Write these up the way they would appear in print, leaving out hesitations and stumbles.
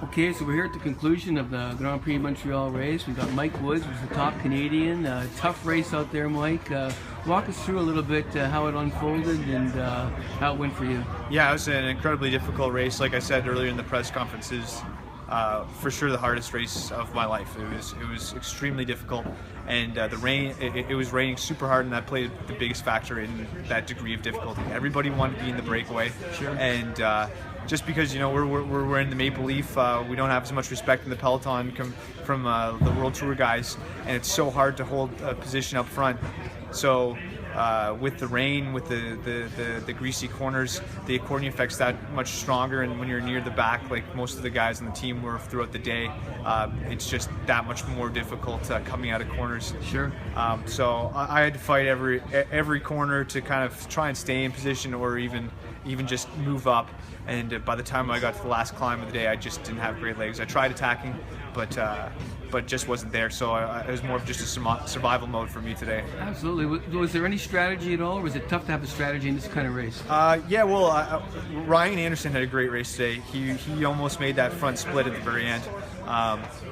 Okay, so we're here at the conclusion of the Grand Prix Montreal race. We've got Mike Woods, who's the top Canadian. Tough race out there, Mike. Walk us through a little bit how it unfolded and how it went for you. Yeah, it was an incredibly difficult race. Like I said earlier in the press conferences, for sure the hardest race of my life. It was extremely difficult, and the rain. It was raining super hard, and that played the biggest factor in that degree of difficulty. Everybody wanted to be in the breakaway, Sure. And just because we're in the Maple Leaf, we don't have as much respect in the peloton from the World Tour guys, and it's so hard to hold a position up front. So with the rain, with the greasy corners, the accordion effect's that much stronger, and when you're near the back, like most of the guys on the team were throughout the day, it's just that much more difficult coming out of corners. Sure. So I had to fight every corner to kind of try and stay in position, or even just move up. And by the time I got to the last climb of the day, I just didn't have great legs. I tried attacking, but just wasn't there. So it was more of just a survival mode for me today. Absolutely. Was there any strategy at all, or was it tough to have a strategy in this kind of race? Yeah, well, Ryan Anderson had a great race today. He almost made that front split at the very end.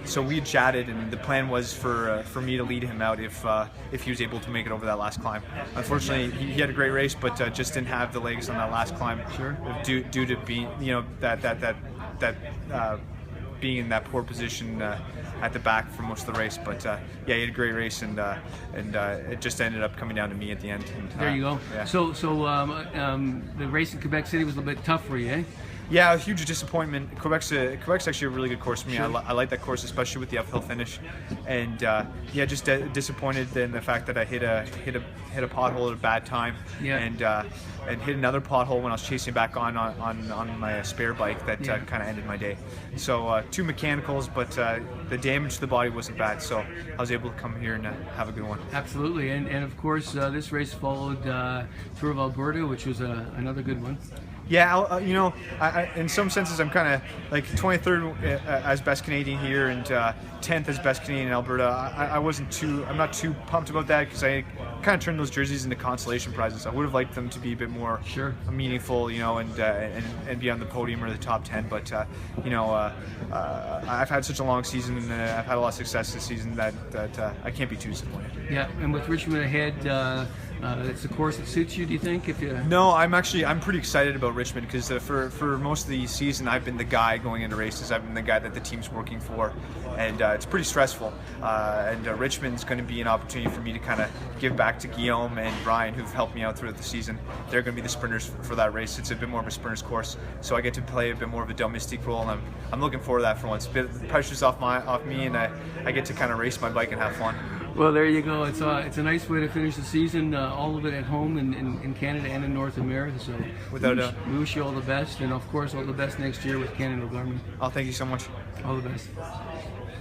So we had chatted, and the plan was for me to lead him out if he was able to make it over that last climb. Unfortunately, he had a great race, but just didn't have the legs on that last climb. Sure. Due to being that being in that poor position at the back for most of the race. But yeah, he had a great race, and it just ended up coming down to me at the end. And, There you go. Yeah. So the race in Quebec City was a little bit tough for you, eh? Yeah, a huge disappointment. Quebec's actually a really good course for me. Sure. I like that course, especially with the uphill finish. And yeah, just disappointed in the fact that I hit a pothole at a bad time. Yeah. And hit another pothole when I was chasing back on my spare bike that Yeah. kind of ended my day. So two mechanicals, but the damage to the body wasn't bad. So I was able to come here and have a good one. Absolutely, and of course this race followed Tour of Alberta, which was another good one. Yeah, I in some senses I'm kind of like 23rd as best Canadian here, and 10th as best Canadian in Alberta. I'm not too pumped about that, because I kind of turned those jerseys into consolation prizes. I would have liked them to be a bit more Sure. meaningful, and be on the podium or the top 10. But I've had such a long season, and I've had a lot of success this season that I can't be too disappointed. Yeah, and with Richmond ahead, it's the course that suits you. Do you think? No, I'm pretty excited about Richmond, because for most of the season I've been the guy going into races. I've been the guy that the team's working for, and it's pretty stressful. And Richmond's going to be an opportunity for me to kind of give back to Guillaume and Brian, who've helped me out throughout the season. They're going to be the sprinters for that race. It's a bit more of a sprinter's course, so I get to play a bit more of a domestique role, and I'm looking forward to that for once. The pressure's off me, and I get to kind of race my bike and have fun. Well, there you go. It's a nice way to finish the season. All of it at home in Canada and in North America. So Without a doubt. we wish you all the best, and of course all the best next year with Canada Garmin. Oh, thank you so much. All the best.